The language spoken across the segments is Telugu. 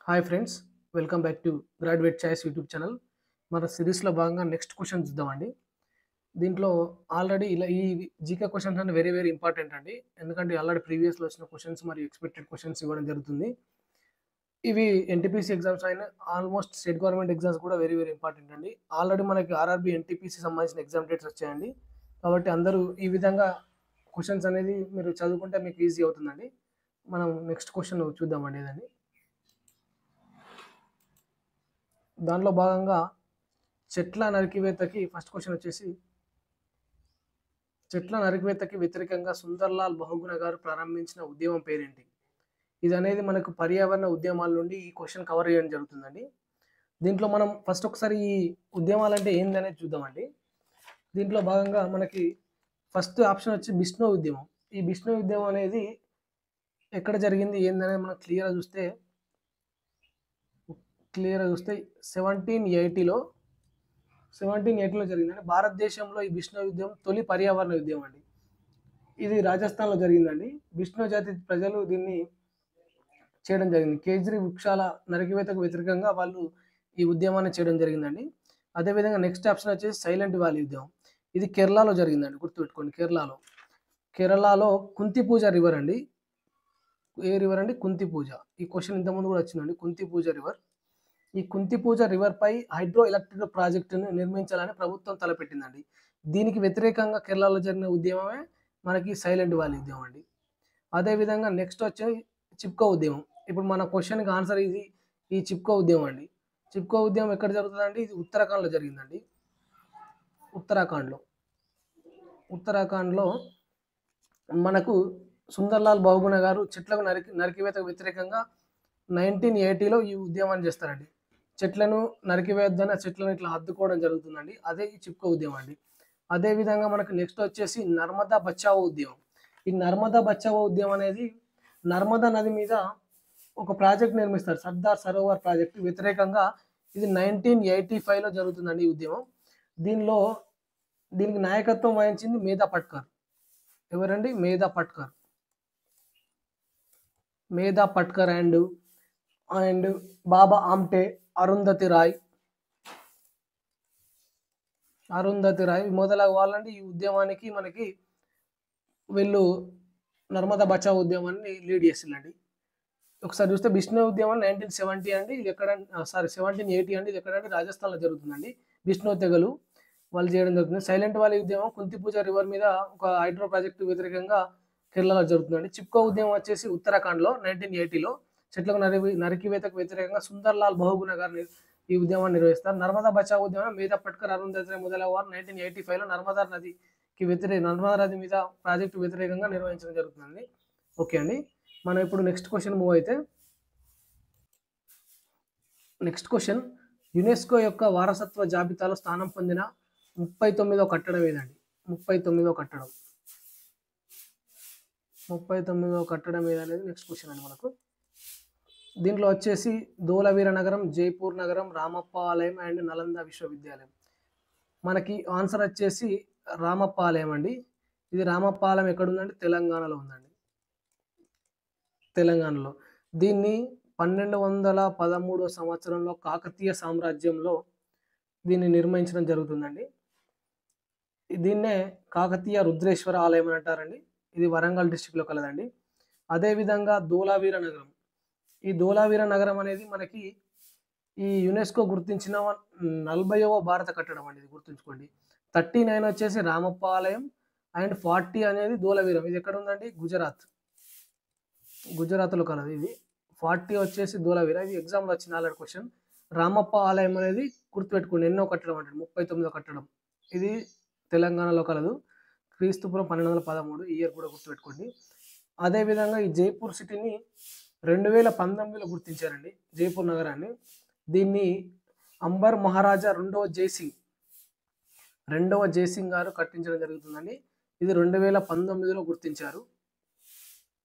Hi friends, welcome back to graduate choice YouTube channel. మన సిరీస్లో భాగంగా నెక్స్ట్ క్వశ్చన్ చూద్దామండి. దీంట్లో ఆల్రెడీ ఇలా ఈ జీకే క్వశ్చన్స్ అంటే వెరీ వెరీ ఇంపార్టెంట్ అండి. ఎందుకంటే ఆల్రెడీ ప్రీవియస్లో వచ్చిన క్వశ్చన్స్ మరియు ఎక్స్పెక్టెడ్ క్వశ్చన్స్ ఇవ్వడం జరుగుతుంది. ఇవి ఎన్టీపీసీ ఎగ్జామ్స్ అయిన ఆల్మోస్ట్ స్టేట్ గవర్నమెంట్ ఎగ్జామ్స్ కూడా వెరీ వెరీ ఇంపార్టెంట్ అండి. ఆల్రెడీ మనకి ఆర్ఆర్బీ ఎన్టీపీసీ సంబంధించిన ఎగ్జామ్ డేట్స్ వచ్చాయండి. కాబట్టి అందరూ ఈ విధంగా క్వశ్చన్స్ అనేది మీరు చదువుకుంటే మీకు ఈజీ అవుతుందండి. మనం నెక్స్ట్ క్వశ్చన్ చూద్దామండి. ఏదండి దానిలో భాగంగా చెట్ల నరికివేతకి ఫస్ట్ క్వశ్చన్ వచ్చేసి, చెట్ల నరికివేతకి వ్యతిరేకంగా సుందర్లాల్ బహుగుణ గారు ప్రారంభించిన ఉద్యమం పేరేంటి? ఇది అనేది మనకు పర్యావరణ ఉద్యమాల నుండి ఈ క్వశ్చన్ కవర్ చేయడం జరుగుతుందండి. దీంట్లో మనం ఫస్ట్ ఒకసారి ఈ ఉద్యమాలు అంటే ఏందనేది చూద్దామండి. దీంట్లో భాగంగా మనకి ఫస్ట్ ఆప్షన్ వచ్చి బిష్ణో ఉద్యమం. ఈ బిష్ణో ఉద్యమం అనేది ఎక్కడ జరిగింది ఏందనేది మనం క్లియర్గా చూస్తే 1780లో జరిగిందండి. భారతదేశంలో ఈ బిష్ణో యుద్ధం తొలి పర్యావరణ యుద్ధం అండి. ఇది రాజస్థాన్లో జరిగిందండి. బిష్ణో జాతి ప్రజలు దీన్ని చేయడం జరిగింది. కేజ్రీ వృక్షాల నరికివేతకు వ్యతిరేకంగా వాళ్ళు ఈ ఉద్యమాన్ని చేయడం జరిగిందండి. అదేవిధంగా నెక్స్ట్ ఆప్షన్ వచ్చేసి సైలెంట్ వ్యాలీ యుద్ధం. ఇది కేరళలో జరిగిందండి, గుర్తుపెట్టుకోండి. కేరళలో కుంతి పూజ రివర్ అండి. ఏ రివర్ అండి? కుంతి పూజ. ఈ క్వశ్చన్ ఇంతకుముందు కూడా వచ్చిందండి. కుంతి పూజ రివర్. ఈ కుంతిపూజ రివర్పై హైడ్రో ఎలక్ట్రిక్ ప్రాజెక్టును నిర్మించాలని ప్రభుత్వం తలపెట్టిందండి. దీనికి వ్యతిరేకంగా కేరళలో జరిగిన ఉద్యమమే మనకి సైలెంట్ వ్యాలీ ఉద్యమం అండి. అదేవిధంగా నెక్స్ట్ వచ్చే చిప్కో ఉద్యమం. ఇప్పుడు మన క్వశ్చన్కి ఆన్సర్ ఇది ఈ చిప్కో ఉద్యమం అండి. చిప్కో ఉద్యమం ఎక్కడ జరుగుతుందండి? ఇది ఉత్తరాఖండ్లో జరిగిందండి. ఉత్తరాఖండ్లో మనకు సుందర్లాల్ బహుగుణ గారు చెట్లకు నరికివేతకు వ్యతిరేకంగా 1980లో ఈ ఉద్యమాన్ని చేస్తారండి. చెట్లను నరికివేద్దని ఆ చెట్లను ఇట్లా హద్దుకోవడం జరుగుతుందండి. అదే ఈ చిప్కో ఉద్యమం అండి. అదేవిధంగా మనకు నెక్స్ట్ వచ్చేసి నర్మదా బచావో ఉద్యమం. ఈ నర్మదా బచావో ఉద్యమం అనేది నర్మదా నది మీద ఒక ప్రాజెక్ట్ నిర్మిస్తారు, సర్దార్ సరోవర్ ప్రాజెక్టు. వ్యతిరేకంగా ఇది 1985లో జరుగుతుందండి ఈ ఉద్యమం. దీనికి నాయకత్వం వహించింది మేధా పట్కర్. ఎవరండి? మేధా పట్కర్ అండ్ బాబా ఆమ్టే, అరుంధతి రాయ్ మొదలగు వాళ్ళండి ఈ ఉద్యమానికి మనకి వీళ్ళు నర్మదా బచావో ఉద్యమాన్ని లీడ్ చేసిందండి. ఒకసారి చూస్తే బిష్ణో ఉద్యమం 1970 అండి. ఇది ఎక్కడ 1780 అండి. ఇది ఎక్కడంటే రాజస్థాన్లో జరుగుతుందండి. బిష్ణో తెగలు వాళ్ళు చేయడం జరుగుతుంది. సైలెంట్ వ్యాలీ ఉద్యమం కుంతిపూజ రివర్ మీద ఒక హైడ్రో ప్రాజెక్టు వ్యతిరేకంగా కేరళలో జరుగుతుందండి. చిప్కో ఉద్యమం వచ్చేసి ఉత్తరాఖండ్లో 1980లో చెట్లకు నరికివేతకు వ్యతిరేకంగా సుందర్లాల్ బహుగుణ గారు ఈ ఉద్యమాన్ని నిర్వహిస్తారు. నర్మదా బచావో ఉద్యమం మేధా పట్కర్, అరుంధతి మొదలైన వారు 1985లో నర్మదా నది మీద ప్రాజెక్టు వ్యతిరేకంగా నిర్వహించడం జరుగుతుందండి. ఓకే అండి, మనం ఇప్పుడు నెక్స్ట్ క్వశ్చన్ మూవ్ అయితే, నెక్స్ట్ క్వశ్చన్ యునెస్కో యొక్క వారసత్వ జాబితాలో స్థానం పొందిన 39వ కట్టడం ఏదండి? 39వ కట్టడం ఏదనేది నెక్స్ట్ క్వశ్చన్ అండి మనకు. దీంట్లో వచ్చేసి ధోలవీర నగరం, జైపూర్ నగరం, రామప్ప ఆలయం అండ్ నలంద విశ్వవిద్యాలయం. మనకి ఆన్సర్ వచ్చేసి రామప్ప ఆలయం అండి. ఇది రామప్ప ఆలయం ఎక్కడుందండి? తెలంగాణలో ఉందండి. దీన్ని 1213 సంవత్సరంలో కాకతీయ సామ్రాజ్యంలో దీన్ని నిర్మించడం జరుగుతుందండి. దీన్నే కాకతీయ రుద్రేశ్వర ఆలయం అని అంటారండి. ఇది వరంగల్ డిస్టిక్లో కలదండి. అదేవిధంగా ధోలావీర నగరం. ఈ ధోలావీర నగరం అనేది మనకి ఈ యునెస్కో గుర్తించిన 40వ భారత కట్టడం అండి. ఇది గుర్తుంచుకోండి. 39 వచ్చేసి రామప్ప ఆలయం అండ్ 40 అనేది ధోలవీరం. ఇది ఎక్కడ ఉందండి? గుజరాత్లో కలదు. ఇది 40 వచ్చేసి ధోలవీర. ఇది ఎగ్జామ్లో వచ్చిన ఆల్రెడీ క్వశ్చన్. రామప్ప ఆలయం అనేది గుర్తుపెట్టుకోండి, ఎన్నో కట్టడం అంటారు? 39వ కట్టడం. ఇది తెలంగాణలో కలదు. క్రీస్తుపురం 1213 ఇయర్ కూడా గుర్తుపెట్టుకోండి. అదేవిధంగా ఈ జైపూర్ సిటీని 2019లో గుర్తించారండి, జైపూర్ నగరాన్ని. దీన్ని అంబర్ మహారాజా రెండవ జైసింగ్ గారు కట్టించడం జరుగుతుందండి. ఇది 2019లో గుర్తించారు.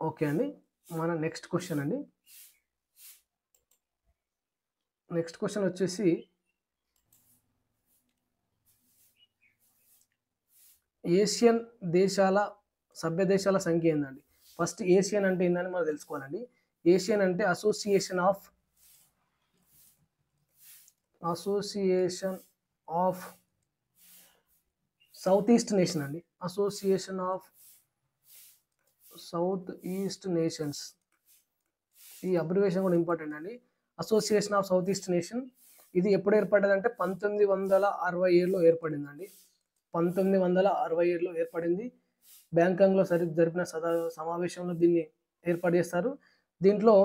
ఓకే అండి, మన నెక్స్ట్ క్వశ్చన్ అండి. నెక్స్ట్ క్వశ్చన్ వచ్చేసి ఏషియన్ సభ్య దేశాల సంఖ్య ఏందండి? ఫస్ట్ ఏషియన్ అంటే ఏందని మనం తెలుసుకోవాలండి. ఏషియన్ అంటే association of association of south east nation అండి. Association of south east nations, ఈ అబ్రివేషన్ కూడా ఇంపార్టెంట్ అండి. Association of south east nation ఇది ఎప్పుడు ఏర్పడ్డదంటే 1967లో ఏర్పడిందండి. 1967లో ఏర్పడింది. బ్యాంకాక్లో జరిపిన సమావేశంలో దీన్ని ఏర్పాటు చేస్తారు. దీంట్లో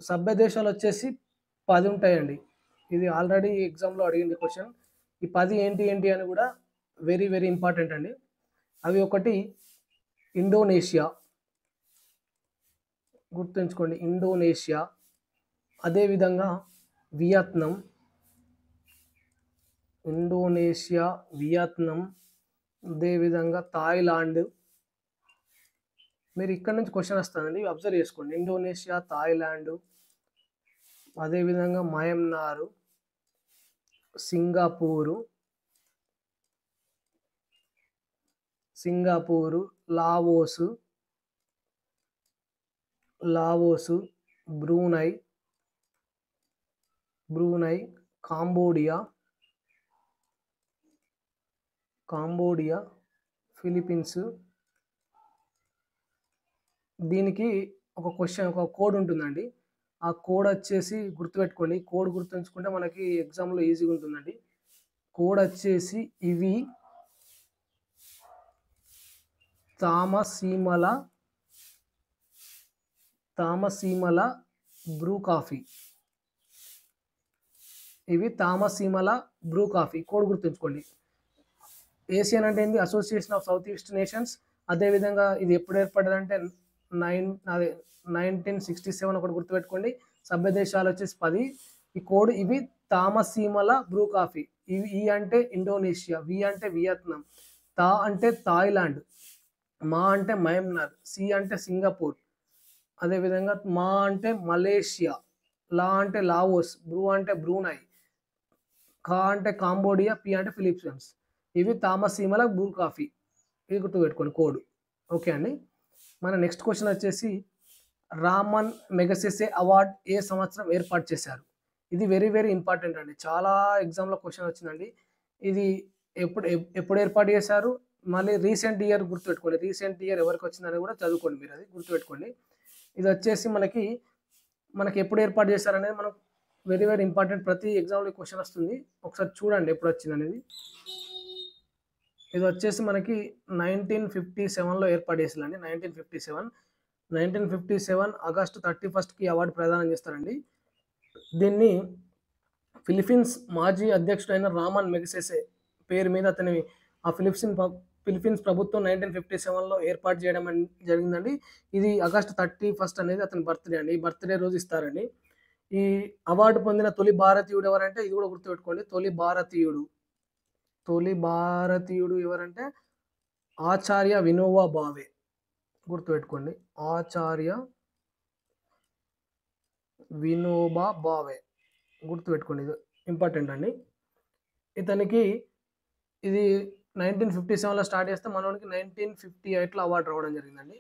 సభ్య దేశాలు వచ్చేసి 10 ఉంటాయండి. ఇది ఆల్రెడీ ఎగ్జామ్లో అడిగింది క్వశ్చన్. ఈ 10 ఏంటి అని కూడా వెరీ వెరీ ఇంపార్టెంట్ అండి. అవి ఒకటి ఇండోనేషియా, గుర్తుంచుకోండి ఇండోనేషియా, అదేవిధంగా వియత్నాం, ఇండోనేషియా, వియత్నాం, అదేవిధంగా థాయిలాండ్. మీరు ఇక్కడ నుంచి క్వశ్చన్ వస్తుందండి, అబ్జర్వ్ చేసుకోండి. ఇండోనేషియా, థాయిలాండ్, అదేవిధంగా మయన్మారు, Singapore, Laos, Brunei, Cambodia, Philippines. దీనికి ఒక కోడ్ ఉంటుందండి. ఆ కోడ్ వచ్చేసి గుర్తుపెట్టుకోండి. కోడ్ గుర్తుంచుకుంటే మనకి ఎగ్జామ్లో ఈజీగా ఉంటుందండి. కోడ్ వచ్చేసి ఇవి తామసీమల బ్రూ కాఫీ. ఇవి తామసీమల బ్రూ కాఫీ. కోడ్ గుర్తుంచుకోండి. ఏసియన్ అంటే ఏంటి? Association of south east nations. అదేవిధంగా ఇది ఎప్పుడు ఏర్పడ్డదంటే 1967 ఒకటి గుర్తుపెట్టుకోండి. సభ్య దేశాలు వచ్చేసి 10. ఈ కోడ్ ఇవి తామసీమల బ్రూ కాఫీ. ఇవి ఈ అంటే ఇండోనేషియా, వి అంటే వియత్నాం, తా అంటే థాయిలాండ్, మా అంటే మయన్మార్, సి అంటే సింగపూర్, అదేవిధంగా మా అంటే మలేషియా, లా అంటే లావోస్, బ్రూ అంటే బ్రూనై, కా అంటే కాంబోడియా, పి అంటే ఫిలిప్పీన్స్. ఇవి తామసీమల బ్రూ కాఫీ. ఇది గుర్తుపెట్టుకోండి కోడ్. ఓకే అండి. మన నెక్స్ట్ క్వశ్చన్ వచ్చేసి రామన్ మెగసెసే అవార్డ్ ఏ సంవత్సరం ఏర్పాటు చేశారు? ఇది వెరీ వెరీ ఇంపార్టెంట్ అండి. చాలా ఎగ్జామ్లో క్వశ్చన్ వచ్చిందండి. ఇది ఎప్పుడు ఏర్పాటు చేశారు, మళ్ళీ రీసెంట్ ఇయర్ గుర్తుపెట్టుకోండి. రీసెంట్ ఇయర్ ఎవరికి వచ్చిందని కూడా చదువుకోండి. మీరు అది గుర్తుపెట్టుకోండి. ఇది వచ్చేసి మనకి ఎప్పుడు ఏర్పాటు చేశారనేది మనం వెరీ వెరీ ఇంపార్టెంట్. ప్రతి ఎగ్జామ్లో క్వశ్చన్ వస్తుంది. ఒకసారి చూడండి ఎప్పుడు వచ్చింది అనేది. ఇది వచ్చేసి మనకి 1957లో ఏర్పాటు చేసిందండి. 1957 ఆగస్టు 31కి అవార్డు ప్రదానం చేస్తారండి. దీన్ని ఫిలిప్పీన్స్ మాజీ అధ్యక్షుడైన రామన్ మెగసెసే పేరు మీద ఆ ఫిలిప్పీన్స్ ప్రభుత్వం 1957లో ఏర్పాటు చేయడం జరిగిందండి. ఇది ఆగస్టు 31 అనేది అతని బర్త్డే అండి. ఈ బర్త్డే రోజు ఇస్తారండి. ఈ అవార్డు పొందిన తొలి భారతీయుడు ఎవరంటే, ఇది కూడా గుర్తుపెట్టుకోండి. తొలి భారతీయుడు ఎవరంటే ఆచార్య వినోబా భావే. గుర్తుపెట్టుకోండి, ఆచార్య వినోబా భావే. గుర్తుపెట్టుకోండి, ఇది ఇంపార్టెంట్ అండి. ఇతనికి ఇది 1957లో స్టార్ట్ చేస్తే మనకి 1958లో అవార్డు రావడం జరిగిందండి.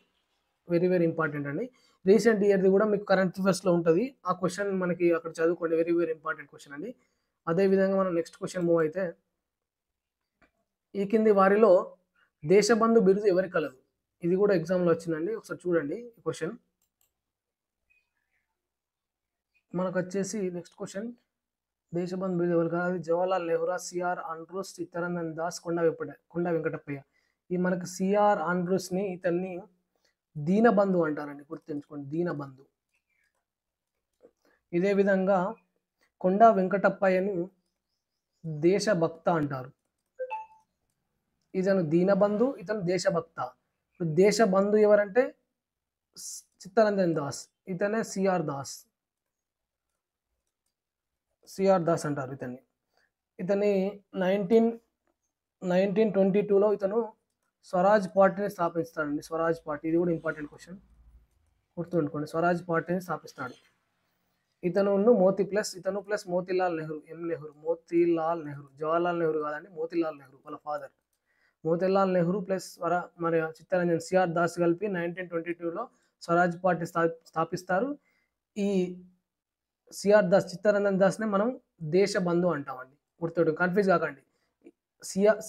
వెరీ వెరీ ఇంపార్టెంట్ అండి. రీసెంట్ ఇయర్ది కూడా మీకు కరెంట్ అఫైర్స్లో ఉంటుంది. ఆ క్వశ్చన్ మనకి అక్కడ చదువుకోండి. వెరీ వెరీ ఇంపార్టెంట్ క్వశ్చన్ అండి. అదేవిధంగా మనం నెక్స్ట్ క్వశ్చన్ మూవ్ అయితే, ఈ కింది వారిలో దేశబంధు బిరుదు ఎవరి కలదు? ఇది కూడా ఎగ్జామ్లో వచ్చిందండి. ఒకసారి చూడండి ఈ క్వశ్చన్. మనకు వచ్చేసి నెక్స్ట్ క్వశ్చన్, దేశబంధు బిరుదు ఎవరు కలదు? జవహర్లాల్ నెహ్రూ, సిఆర్ ఆండ్రూస్, చిత్తరంజన్ దాస్, కొండా వెంకటప్పయ్య. ఈ మనకు సిఆర్ ఆండ్రూస్ని ఇతన్ని దీనబంధు అంటారండి. గుర్తుంచుకోండి, దీనబంధు. ఇదే విధంగా కొండా వెంకటప్పయ్యని దేశభక్త అంటారు. ఇతను దీనబంధు, ఇతను దేశభక్త. దేశబంధు ఎవరంటే చిత్తరంజన్ దాస్, ఇతనే సిఆర్ దాస్ అంటారు ఇతన్ని. 1922లో ఇతను స్వరాజ్ పార్టీని స్థాపిస్తాడండి. స్వరాజ్ పార్టీ, ఇది కూడా ఇంపార్టెంట్ క్వశ్చన్, గుర్తుంచుకోండి. స్వరాజ్ పార్టీని స్థాపిస్తాడు. ఇతను ప్లస్ మోతీలాల్ నెహ్రూ, మోతీలాల్ నెహ్రూ, జవహర్లాల్ నెహ్రూ కాదండి, మోతీలాల్ నెహ్రూ వాళ్ళ ఫాదర్. మోతీలాల్ నెహ్రూ ప్లస్ మరి చిత్తరంజన్, సిఆర్ దాస్ కలిపి 1922లో స్వరాజ్ పార్టీ స్థాపిస్తారు. ఈ సిఆర్ దాస్, చిత్తరంజన్ దాస్నే మనం దేశబంధు అంటామండి. గుర్తుపెట్టు, కన్ఫ్యూజ్ కాకండి.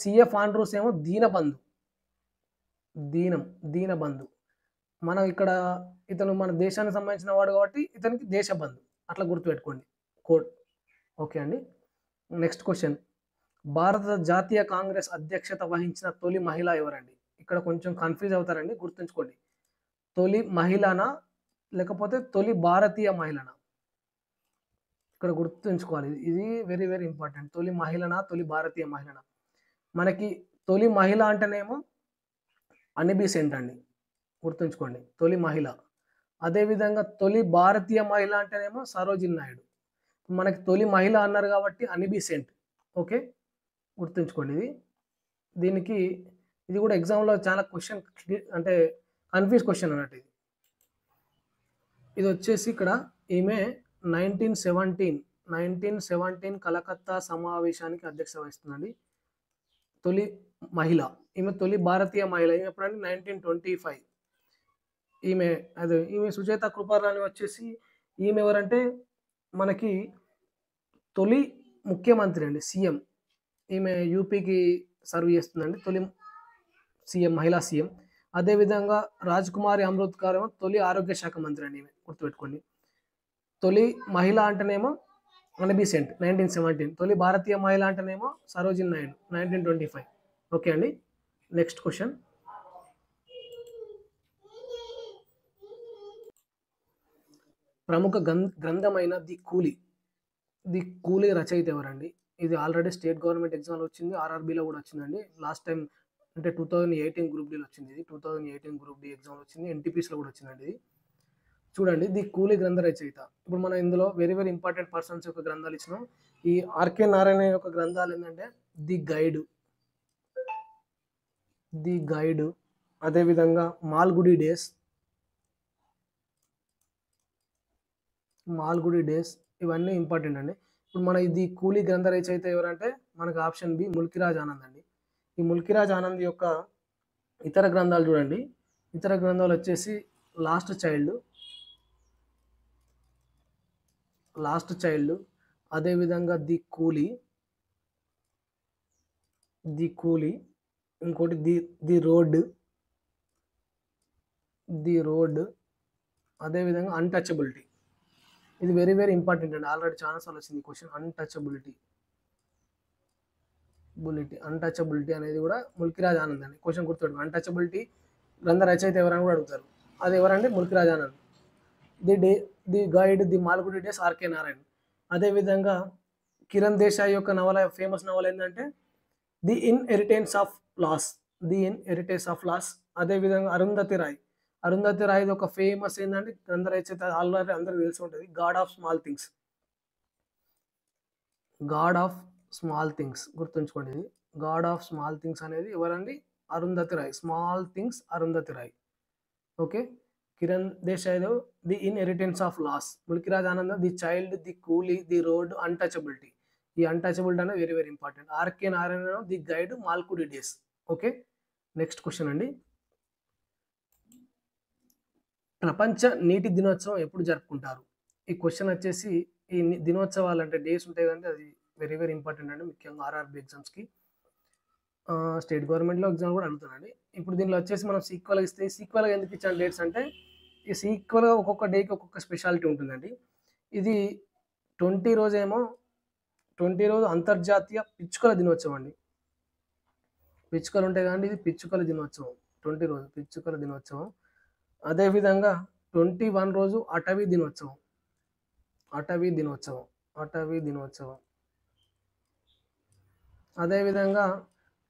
సిఎఫ్ ఆండ్రూస్ ఏమో దీనబంధు, దీనం, దీనబంధు. మనం ఇక్కడ ఇతను మన దేశానికి సంబంధించిన వాడు కాబట్టి ఇతనికి దేశబంధు, అట్లా గుర్తుపెట్టుకోండి కోడ్. ఓకే అండి. నెక్స్ట్ క్వశ్చన్, భారత జాతీయ కాంగ్రెస్ అధ్యక్షత వహించిన తొలి మహిళ ఎవరండి? ఇక్కడ కొంచెం కన్ఫ్యూజ్ అవుతారండి, గుర్తుంచుకోండి. తొలి మహిళనా లేకపోతే తొలి భారతీయ మహిళనా? ఇక్కడ గుర్తుంచుకోవాలి, ఇది వెరీ వెరీ ఇంపార్టెంట్. తొలి మహిళనా తొలి భారతీయ మహిళనా? మనకి తొలి మహిళ అంటేనేమో అనిబిసెంట్ అండి, గుర్తుంచుకోండి, తొలి మహిళ. అదేవిధంగా తొలి భారతీయ మహిళ అంటేనేమో సరోజిని నాయుడు. మనకి తొలి మహిళ అన్నారు కాబట్టి అనిబిసెంట్. ఓకే, గుర్తుంచుకోండి ఇది. దీనికి ఇది కూడా ఎగ్జామ్లో చాలా క్వశ్చన్ అంటే కన్ఫ్యూజ్ క్వశ్చన్ అన్నట్టు ఇది. ఇది వచ్చేసి ఇక్కడ ఈమె 1917 కలకత్తా సమావేశానికి అధ్యక్షత వహిస్తుందండి. తొలి మహిళ, ఈమె తొలి భారతీయ మహిళ. ఈమె ఎప్పుడంటే 1925. ఈమె సుజాత కృపారాణి వచ్చేసి ఈమె ఎవరంటే మనకి తొలి ముఖ్యమంత్రి అండి, సీఎం. ఈమె యూపీకి సర్వ్ చేస్తుందండి, తొలి సీఎం, మహిళా సీఎం. అదేవిధంగా రాజ్కుమారి అమృత్కర్ ఏమో తొలి ఆరోగ్య శాఖ మంత్రి అండి, ఈమె గుర్తుపెట్టుకోండి. తొలి మహిళ అంటేనేమో అనిబిసెంట్ 1917, తొలి భారతీయ మహిళ అంటేనేమో సరోజిని నాయుడు 1925. ఓకే అండి. నెక్స్ట్ క్వశ్చన్, ప్రముఖ గ్రంథమైన ది కూలీ రచయిత ఎవరండి? ఇది ఆల్రెడీ స్టేట్ గవర్నమెంట్ ఎగ్జామ్లో వచ్చింది, ఆర్ఆర్బీలో కూడా వచ్చిందండి. లాస్ట్ టైం అంటే 2018 గ్రూప్ డీలో వచ్చింది ఇది, 2018 గ్రూప్ డి ఎగ్జామ్లో వచ్చింది, ఎన్టీపీసీలో కూడా వచ్చిందండి ఇది. చూడండి, ది కూలీ గ్రంథ రచయిత. ఇప్పుడు మనం ఇందులో వెరీ వెరీ ఇంపార్టెంట్ పర్సన్స్ యొక్క గ్రంథాలు ఇచ్చినాం. ఈ ఆర్కే నారాయణ యొక్క గ్రంథాలు ఏంటంటే ది గైడ్, అదేవిధంగా మాల్గుడి డేస్, ఇవన్నీ ఇంపార్టెంట్ అండి. ఇప్పుడు మన ఇది కూలీ గ్రంథ రచయిత ఎవరంటే మనకు ఆప్షన్ బి ముల్కీరాజ్ ఆనంద్ అండి. ఈ ముల్కీరాజ్ ఆనంద్ యొక్క ఇతర గ్రంథాలు చూడండి. ఇతర గ్రంథాలు వచ్చేసి లాస్ట్ చైల్డ్, అదేవిధంగా ది కూలీ, ఇంకోటి ది రోడ్, అదేవిధంగా అన్టచబిలిటీ. ఇది వెరీ వెరీ ఇంపార్టెంట్ అండి, ఆల్రెడీ చాలా సార్లు వచ్చింది క్వశ్చన్. అన్టచబిలిటీ అనేది కూడా ముల్కీరాజ్ ఆనంద్ అండి. క్వశ్చన్ గుర్తుపెట్టుకో, అన్టచబిలిటీ గ్రంథ రచయిత ఎవరని కూడా అడుగుతారు. అది ఎవరండి? Mulkraj Anand. The guide, the Malgudi days, RK Narayan. అదేవిధంగా కిరణ్ దేశాయ్ యొక్క ఫేమస్ నవల ఏంటంటే ది ఇన్హెరిటెన్స్ ఆఫ్ లాస్. అదేవిధంగా అరుంధతి రాయ్ ఒక ఫేమస్ ఏంటంటే గ్రంథ రచయిత, ఆల్రెడీ అందరికి తెలిసి ఉంటుంది, గాడ్ ఆఫ్ స్మాల్ థింగ్స్. గుర్తుంచుకోండి, ఇది గాడ్ ఆఫ్ స్మాల్ థింగ్స్ అనేది ఎవరండి? Arundhati Roy. Small things, Arundhati Roy. Okay. Kiran Desai the inheritance of loss, Mulkraj Anand the child, the coolie, the road, untouchability. ఈ అన్టచబిలిటీ అనేది very very important. RK Narayana the guide, Malgudi days. Okay. Next question అండి, ప్రపంచ నీటి దినోత్సవం ఎప్పుడు జరుపుకుంటారు? ఈ క్వశ్చన్ వచ్చేసి ఈ దినోత్సవాలు అంటే డేస్ ఉంటాయి కదంటే అది వెరీ వెరీ ఇంపార్టెంట్ అండి, ముఖ్యంగా ఆర్ఆర్బీ ఎగ్జామ్స్కి. స్టేట్ గవర్నమెంట్లో ఎగ్జామ్ కూడా అడుగుతానండి. ఇప్పుడు దీనిలో వచ్చేసి మనం సీక్వెల్గా ఎందుకు ఇచ్చాను డేట్స్ అంటే, ఈ సీక్వెల్గా ఒక్కొక్క డేకి ఒక్కొక్క స్పెషాలిటీ ఉంటుందండి. ఇది 20 రోజు అంతర్జాతీయ పిచ్చుకల దినోత్సవం అండి. పిచ్చుకలు ఉంటాయి కదండి, ఇది పిచ్చుకల దినోత్సవం. 20 రోజు పిచ్చుకల దినోత్సవం. అదేవిధంగా 21 రోజు అటవీ దినోత్సవం. అదేవిధంగా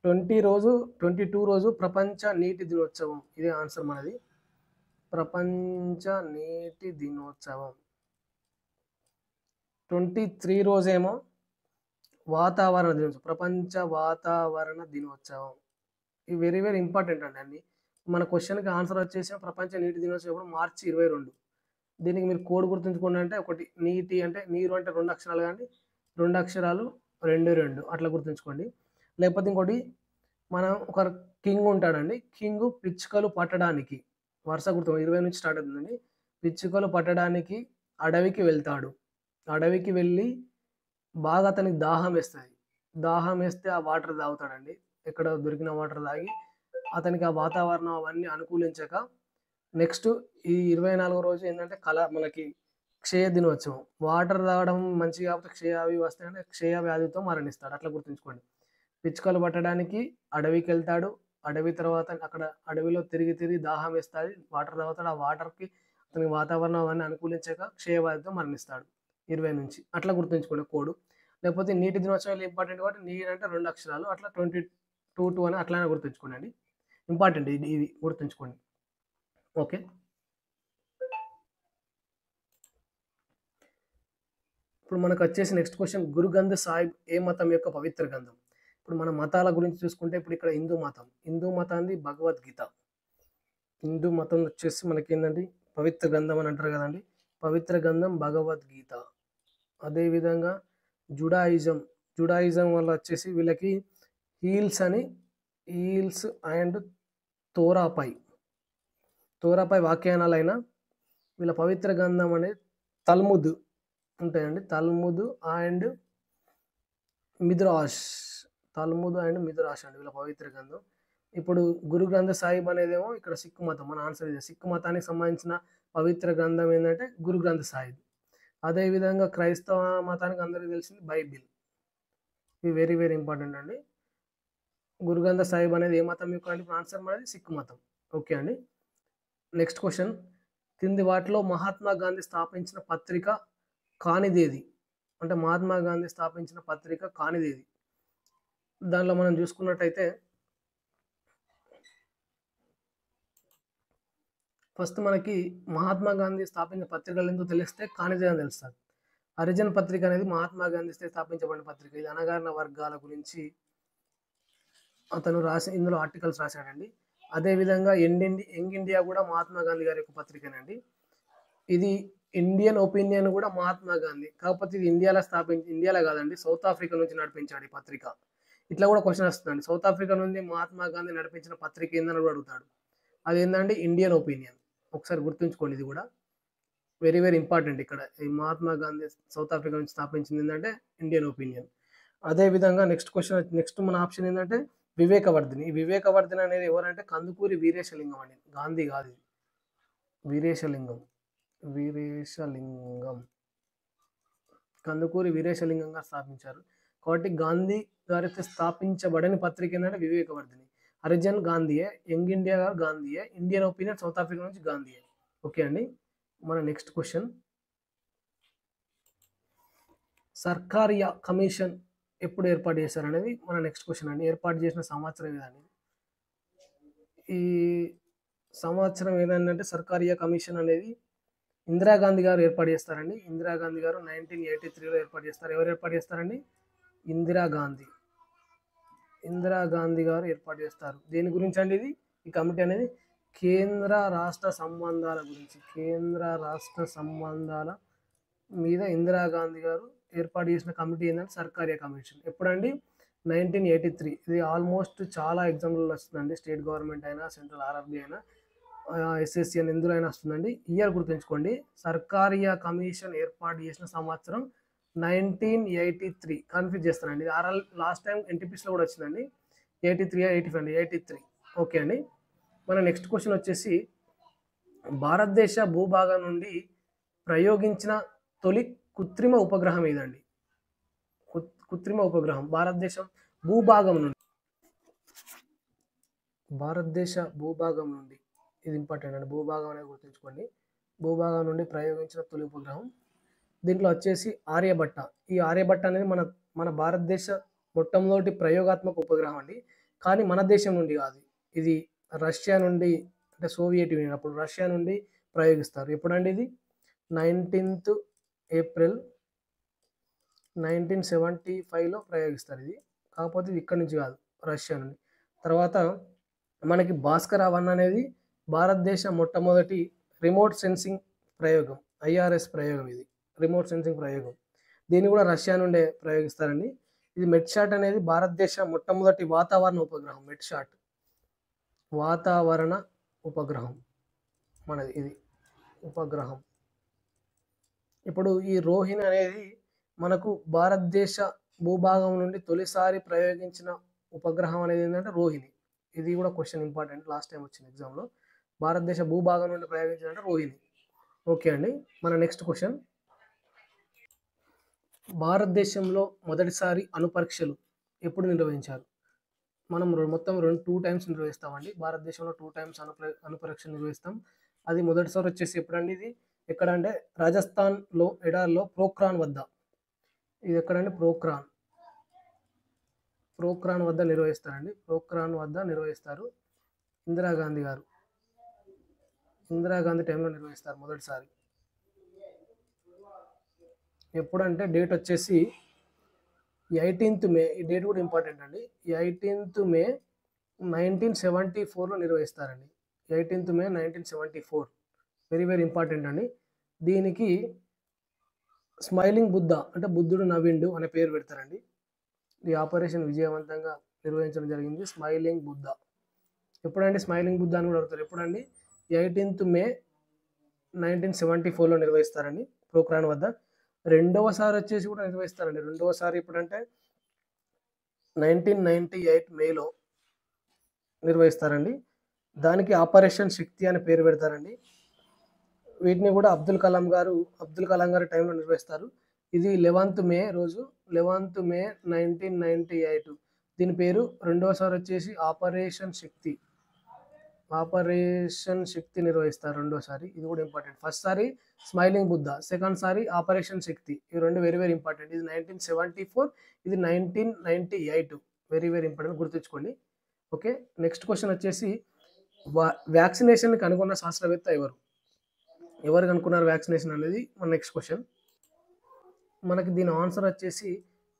22 రోజు ప్రపంచ నీటి దినోత్సవం. ఇదే ఆన్సర్ మనది, ప్రపంచ నీటి దినోత్సవం. 23 రోజేమో వాతావరణ దినోత్సవం, ప్రపంచ వాతావరణ దినోత్సవం. ఇవి వెరీ వెరీ ఇంపార్టెంట్ అండి అన్ని. మన క్వశ్చన్కి ఆన్సర్ వచ్చేసి ప్రపంచ నీటి దినోత్సవం ఎప్పుడు? మార్చి 22. దీనికి మీరు కోడ్ గుర్తుంచుకోండి, అంటే ఒకటి నీటి అంటే నీరు అంటే 2 అక్షరాలు, కానీ 2 అక్షరాలు 2 అట్లా గుర్తుంచుకోండి. లేకపోతే ఇంకోటి, మనం ఒక కింగ్ ఉంటాడండి, కింగ్ పిచ్చుకలు పట్టడానికి, వరుస గుర్తు 20 నుంచి స్టార్ట్ అవుతుందండి. పిచ్చుకలు పట్టడానికి అడవికి వెళ్తాడు. అడవికి వెళ్ళి బాగా అతనికి దాహం వేస్తుంది. దాహం వేస్తే ఆ వాటర్ తాగుతాడండి. ఎక్కడ దొరికిన వాటర్ తాగి అతనికి ఆ వాతావరణం అవన్నీ అనుకూలించక నెక్స్ట్ ఈ 24వ రోజు ఏంటంటే మనకి క్షయ దినోత్సవం. వాటర్ తాగడం మంచిది కాకపోతే క్షయ వస్తాయంటే క్షయ వ్యాధితో మరణిస్తాడు. అట్లా గుర్తుంచుకోండి. పిచ్చుకలు పట్టడానికి అడవికి వెళ్తాడు. అడవి తర్వాత అక్కడ అడవిలో తిరిగి తిరిగి దాహం వేస్తాడు. వాటర్ తాగుతాడు. ఆ వాటర్కి అతనికి వాతావరణం అవన్నీ అనుకూలించక క్షయ వ్యాధితో మరణిస్తాడు 20 నుంచి. అట్లా గుర్తుంచుకోండి కోడ్. లేకపోతే నీటి దినోత్సవం ఇంపార్టెంట్ కాబట్టి నీరు అంటే 2 అక్షరాలు అట్లా 22 అని అట్లానే గుర్తుంచుకోండి. ఇంపార్టెంట్ ఇది గుర్తుంచుకోండి. ఓకే. ఇప్పుడు మనకు వచ్చేసి నెక్స్ట్ క్వశ్చన్, గురు గ్రంథ్ సాహిబ్ ఏ మతం యొక్క పవిత్ర గ్రంథం? ఇప్పుడు మన మతాల గురించి చూసుకుంటే ఇప్పుడు ఇక్కడ హిందూ మతాన్ని భగవద్గీత. హిందూ మతం వచ్చేసి మనకి ఏంటంటే పవిత్ర గ్రంథం అని అంటారు కదండి. పవిత్ర గ్రంథం భగవద్గీత. అదేవిధంగా జుడాయిజం వల్ల వచ్చేసి వీళ్ళకి హీల్స్ అండ్ తోరాపై వ్యాఖ్యానాలైన వీళ్ళ పవిత్ర గ్రంథం అనేది తల్ముద్ ఉంటాయండి. తల్ముద్ అండ్ మిద్రాష్ అండి వీళ్ళ పవిత్ర గ్రంథం. ఇప్పుడు గురు గ్రంథ్ సాహిబ్ అనేదేమో ఇక్కడ సిక్కు మతం. మన ఆన్సర్ ఇది. సిక్కు మతానికి సంబంధించిన పవిత్ర గ్రంథం ఏంటంటే గురు గ్రంథ్ సాహిబ్. అదేవిధంగా క్రైస్తవ మతానికి అందరికీ తెలిసింది బైబిల్. ఇవి వెరీ వెరీ ఇంపార్టెంట్ అండి. గురు గ్రంథ్ సాహిబ్ అనేది ఏ మతం యొక్క అంటే ఆన్సర్ అనేది సిక్కు మతం. ఓకే అండి. నెక్స్ట్ క్వశ్చన్, కింది వాటిలో మహాత్మా గాంధీ స్థాపించిన పత్రిక కానిదేది? అంటే మహాత్మా గాంధీ స్థాపించిన పత్రిక కానిదేది? దానిలో మనం చూసుకున్నట్టయితే ఫస్ట్ మనకి మహాత్మా గాంధీ స్థాపించిన పత్రికలు ఎందుకు తెలిస్తే కానిదే అని తెలుస్తుంది. హరిజన్ పత్రిక అనేది మహాత్మా గాంధీ స్థాపించబడిన పత్రిక. ఇది అణగారిన వర్గాల గురించి అతను ఇందులో ఆర్టికల్స్ రాశాడండి. అదేవిధంగా యంగ్ ఇండియా కూడా మహాత్మా గాంధీ గారి యొక్క పత్రికనండి. ఇది ఇండియన్ ఒపీనియన్ కూడా మహాత్మా గాంధీ, కాకపోతే ఇది ఇండియాలో కాదండి, సౌత్ ఆఫ్రికా నుంచి నడిపించాడు ఈ పత్రిక. ఇట్లా కూడా క్వశ్చన్ వస్తుందండి. సౌత్ ఆఫ్రికా నుండి మహాత్మా గాంధీ నడిపించిన పత్రిక ఏందని కూడా అడుగుతాడు. అదేంటంటే ఇండియన్ ఒపీనియన్. ఒకసారి గుర్తుంచుకోండి, ఇది కూడా వెరీ వెరీ ఇంపార్టెంట్. ఇక్కడ ఈ మహాత్మా గాంధీ సౌత్ ఆఫ్రికా నుంచి స్థాపించింది ఏంటంటే ఇండియన్ ఒపీనియన్. అదేవిధంగా నెక్స్ట్ మన ఆప్షన్ ఏంటంటే వివేకవర్ధిని. ఈ వివేకవర్ధిని అనేది ఎవరంటే కందుకూరి వీరేశలింగం అండి. గాంధీ కాదు, వీరేశలింగం. కందుకూరి వీరేశలింగం గారు స్థాపించారు. కాబట్టి గాంధీ గారితో స్థాపించబడని పత్రిక ఏంటంటే వివేకవర్ధిని. హరిజన్ గాంధీయే, యంగ్ ఇండియా గాంధీయే, ఇండియన్ ఒపీనియన్ సౌత్ ఆఫ్రికా నుంచి గాంధీయే. ఓకే అండి. మన నెక్స్ట్ క్వశ్చన్, సర్కారియా కమిషన్ ఎప్పుడు ఏర్పాటు చేశారు అనేది మన నెక్స్ట్ క్వశ్చన్ అండి. ఏర్పాటు చేసిన సంవత్సరం ఏదండి? ఈ సంవత్సరం ఏదంటే సర్కారియా కమిషన్ అనేది ఇందిరాగాంధీ గారు ఏర్పాటు చేస్తారండి. ఇందిరాగాంధీ గారు 1983లో ఏర్పాటు చేస్తారు. ఎవరు ఏర్పాటు చేస్తారండి? ఇందిరాగాంధీ గారు ఏర్పాటు చేస్తారు. దేని గురించి అండి ఇది? ఈ కమిటీ అనేది కేంద్ర రాష్ట్ర సంబంధాల గురించి. కేంద్ర రాష్ట్ర సంబంధాల మీద ఇందిరాగాంధీ గారు ఏర్పాటు చేసిన కమిటీ ఏంటంటే సర్కారియా కమిషన్. ఎప్పుడండి? 1983. ఇది ఆల్మోస్ట్ చాలా ఎగ్జామ్లలో వస్తుందండి. స్టేట్ గవర్నమెంట్ అయినా, సెంట్రల్ ఆర్ఆర్బీ అయినా, ఎస్ఎస్సి అని ఎందులో అయినా వస్తుందండి. ఇయర్ గుర్తుంచుకోండి. సర్కారియా కమిషన్ ఏర్పాటు చేసిన సంవత్సరం 1983. కన్ఫ్యూజ్ చేస్తానండి. ఆర్ఆర్ లాస్ట్ టైం ఎన్టీపీసీలో కూడా వచ్చిందండి. 83 85 అండి, 83. ఓకే అండి. మన నెక్స్ట్ క్వశ్చన్ వచ్చేసి, భారతదేశ భూభాగం నుండి ప్రయోగించిన తొలి కృత్రిమ ఉపగ్రహం ఏదండి? కృత్రిమ ఉపగ్రహం భారతదేశ భూభాగం నుండి ఇది ఇంపార్టెంట్ అండి. భూభాగం అనేది గుర్తుంచుకోండి. భూభాగం నుండి ప్రయోగించిన తొలి ఉపగ్రహం. దీంట్లో వచ్చేసి ఆర్యభట్ట. ఈ ఆర్యభట్ట అనేది మన భారతదేశ మొట్టమొదటి ప్రయోగాత్మక ఉపగ్రహం అండి. కానీ మన దేశం నుండి కాదు, ఇది రష్యా నుండి, అంటే సోవియట్ యూనియన్ అప్పుడు రష్యా నుండి ప్రయోగిస్తారు. ఎప్పుడండి ఇది? 19th ఏప్రిల్ 1975లో ప్రయోగిస్తారు ఇది. కాకపోతే ఇది ఇక్కడ నుంచి కాదు, రష్యా నుండి. తర్వాత మనకి భాస్కర్ 1 అనేది భారతదేశ మొట్టమొదటి రిమోట్ సెన్సింగ్ ప్రయోగం, ఐఆర్ఎస్ ప్రయోగం. ఇది రిమోట్ సెన్సింగ్ ప్రయోగం. దీన్ని కూడా రష్యా నుండే ప్రయోగిస్తారండి. ఇది మెట్సాట్ అనేది భారతదేశ మొట్టమొదటి వాతావరణ ఉపగ్రహం. మెట్సాట్ వాతావరణ ఉపగ్రహం మనది. ఇది ఉపగ్రహం. ఇప్పుడు ఈ రోహిణి అనేది మనకు భారతదేశ భూభాగం నుండి తొలిసారి ప్రయోగించిన ఉపగ్రహం అనేది ఏంటంటే రోహిణి. ఇది కూడా క్వశ్చన్ ఇంపార్టెంట్, లాస్ట్ టైం వచ్చింది ఎగ్జామ్లో. భారతదేశ భూభాగం నుండి ప్రయోగించిన రోహిణి. ఓకే అండి, మన నెక్స్ట్ క్వశ్చన్. భారతదేశంలో మొదటిసారి అణుపరీక్షలు ఎప్పుడు నిర్వహించారు? మనం మొత్తం 2 టైమ్స్ నిర్వహిస్తామండి. భారతదేశంలో 2 టైమ్స్ అణుపరీక్షలు నిర్వహిస్తాం. అది మొదటిసారి వచ్చేసి ఎప్పుడండి? ఇది ఎక్కడ అంటే రాజస్థాన్లో ఎడార్లో పోఖ్రాన్ వద్ద. ఇది ఎక్కడంటే పోఖ్రాన్ వద్ద నిర్వహిస్తారండి. పోఖ్రాన్ వద్ద నిర్వహిస్తారు. ఇందిరాగాంధీ టైంలో నిర్వహిస్తారు మొదటిసారి. ఎప్పుడంటే డేట్ వచ్చేసి 18th మే. ఈ డేట్ కూడా ఇంపార్టెంట్ అండి. 18th మే 1974లో నిర్వహిస్తారండి. 18th మే 1974 వెరీ వెరీ ఇంపార్టెంట్ అండి. దీనికి స్మైలింగ్ బుద్ధ అంటే బుద్ధుడు నవ్విండు అనే పేరు పెడతారండి. ఈ ఆపరేషన్ విజయవంతంగా నిర్వహించడం జరిగింది. స్మైలింగ్ బుద్ధ ఎప్పుడండి? స్మైలింగ్ బుద్ధ అని కూడా అడుగుతారు. ఎప్పుడండి? 18th మే 1974లో నిర్వహిస్తారండి పోఖ్రాన్ వద్ద. రెండవసారి వచ్చేసి కూడా నిర్వహిస్తారండి. రెండవసారి ఎప్పుడంటే 1998 మేలో నిర్వహిస్తారండి. దానికి ఆపరేషన్ శక్తి అని పేరు పెడతారండి. వీటిని కూడా అబ్దుల్ కలాం గారి టైంలో నిర్వహిస్తారు. ఇది 11th మే రోజు, 11th మే 1998. దీని పేరు రెండవసారి వచ్చేసి ఆపరేషన్ శక్తి నిర్వహిస్తారు రెండోసారి. ఇది కూడా ఇంపార్టెంట్. ఫస్ట్ సారి స్మైలింగ్ బుద్ధ, సెకండ్ సారి ఆపరేషన్ శక్తి. ఇవి రెండు వెరీ వెరీ ఇంపార్టెంట్. ఇది 1974, ఇది 1998. వెరీ వెరీ ఇంపార్టెంట్, గుర్తుంచుకోండి. ఓకే, నెక్స్ట్ క్వశ్చన్ వచ్చేసి వ్యాక్సినేషన్ కనుగొన్న శాస్త్రవేత్త ఎవరు కనుక్కున్నారు వ్యాక్సినేషన్ అనేది మన నెక్స్ట్ క్వశ్చన్. మనకి దీని ఆన్సర్ వచ్చేసి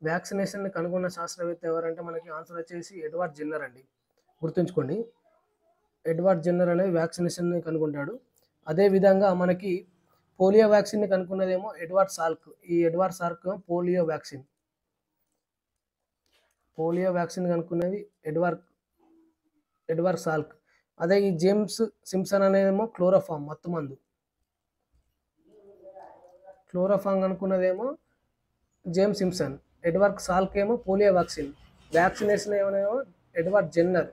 వ్యాక్సినేషన్ కనుగొన్న శాస్త్రవేత్త ఎవరంటే మనకి ఆన్సర్ వచ్చేసి ఎడ్వర్డ్ జెన్నర్ అండి. గుర్తుంచుకోండి, ఎడ్వర్డ్ జెన్నర్ అనేది వ్యాక్సినేషన్ కనుగొంటాడు. అదేవిధంగా మనకి పోలియో వ్యాక్సిన్ని కనుక్కున్నదేమో ఎడ్వర్డ్ సాల్క్. ఈ ఎడ్వర్డ్ సాల్క్ పోలియో వ్యాక్సిన్ కనుక్కున్నది ఎడ్వర్డ్ సాల్క్. అదే ఈ జేమ్స్ సింప్సన్ అనేదేమో క్లోరోఫామ్ మత్తు మందు. క్లోరోఫామ్ కనుక్కున్నదేమో జేమ్స్ సింప్సన్. ఎడ్వర్డ్ సాల్క్ ఏమో పోలియో వ్యాక్సినేషన్ ఏమో ఎడ్వర్డ్ జెన్నర్.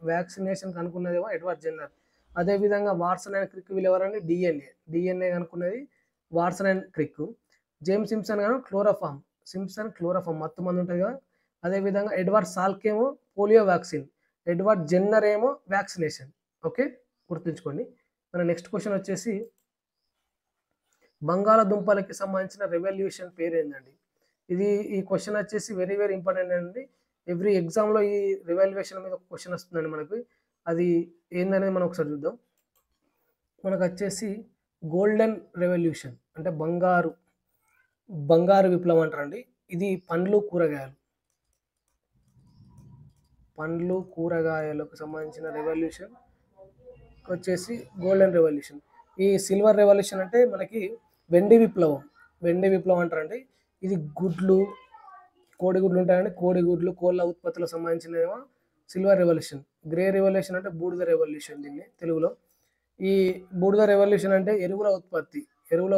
వ్యాక్సినేషన్ కనుక్కున్నదేమో ఎడ్వర్డ్ జెన్నర్. అదేవిధంగా వాట్సన్ అండ్ క్రిక్ వీళ్ళు ఎవరండి? డిఎన్ఏ కనుక్కున్నది Watson and Crick. James Simpson గాను క్లోరోఫామ్ మత్తు మందు ఉంటుంది కదా. అదేవిధంగా ఎడ్వర్డ్ సాల్క్ ఏమో పోలియో వ్యాక్సిన్, ఎడ్వర్డ్ జెన్నర్ ఏమో వ్యాక్సినేషన్. ఓకే, గుర్తుంచుకోండి. మన నెక్స్ట్ క్వశ్చన్ వచ్చేసి బంగాళాదుంపలకి సంబంధించిన రెవల్యూషన్ పేరు ఏంటండి? ఈ క్వశ్చన్ వచ్చేసి వెరీ వెరీ ఇంపార్టెంట్ అండి. ఎవ్రీ ఎగ్జామ్లో ఈ రెవల్యూషన్ మీద ఒక క్వశ్చన్ వస్తుందండి మనకి. అది ఏందనేది మనం ఒకసారి చూద్దాం. మనకు వచ్చేసి గోల్డెన్ రెవల్యూషన్ అంటే బంగారు విప్లవం అంటారండి. ఇది పండ్లు కూరగాయలకు సంబంధించిన రెవల్యూషన్ వచ్చేసి గోల్డెన్ రెవల్యూషన్. ఈ సిల్వర్ రెవల్యూషన్ అంటే మనకి వెండి విప్లవం అంటారండి. ఇది కోడిగుడ్లు ఉంటాయండి. కోళ్ళ ఉత్పత్తులకు సంబంధించినదేమో సిల్వర్ రెవల్యూషన్. గ్రే రెవల్యూషన్ అంటే బూడిద రెవల్యూషన్ దీన్ని తెలుగులో. ఈ బూడిద రెవల్యూషన్ అంటే ఎరువుల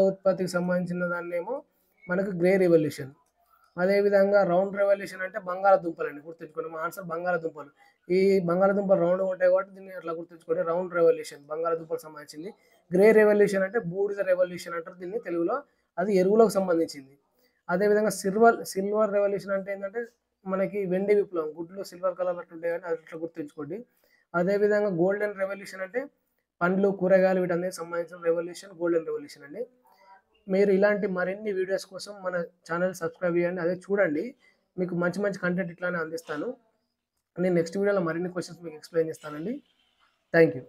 ఉత్పత్తికి సంబంధించిన దాన్నేమో మనకు గ్రే రెవల్యూషన్. అదేవిధంగా రౌండ్ రెవల్యూషన్ అంటే బంగాళాదుంపలు అండి. గుర్తుంచుకోండి, మా ఆన్సర్ బంగాళాదుంపలు. ఈ బంగాళాదుంపలు రౌండ్గా ఉంటాయి కాబట్టి దీన్ని అట్లా గుర్తుంచుకోండి. రౌండ్ రెవల్యూషన్ బంగాళాదుంపలకు సంబంధించింది. గ్రే రెవల్యూషన్ అంటే బూడిద రెవల్యూషన్ అంటారు దీన్ని తెలుగులో. అది ఎరువులకు సంబంధించింది. అదేవిధంగా సిల్వర్ రెవల్యూషన్ అంటే ఏంటంటే మనకి వెండి విప్లవం. గుడ్లు సిల్వర్ కలర్ అట్లుంటాయి కానీ అది అట్లా గుర్తుంచుకోండి. అదేవిధంగా గోల్డెన్ రెవల్యూషన్ అంటే పండ్లు కూరగాయలు వీటన్నిటికి సంబంధించిన రెవల్యూషన్ గోల్డెన్ రెవల్యూషన్ అండి. మీరు ఇలాంటి మరిన్ని వీడియోస్ కోసం మన ఛానల్ సబ్స్క్రైబ్ చేయండి. అదే చూడండి, మీకు మంచి మంచి కంటెంట్ ఇట్లానే అందిస్తాను. నేను నెక్స్ట్ వీడియోలో మరిన్ని క్వశ్చన్స్ మీకు ఎక్స్ప్లెయిన్ చేస్తానండి. Thank you.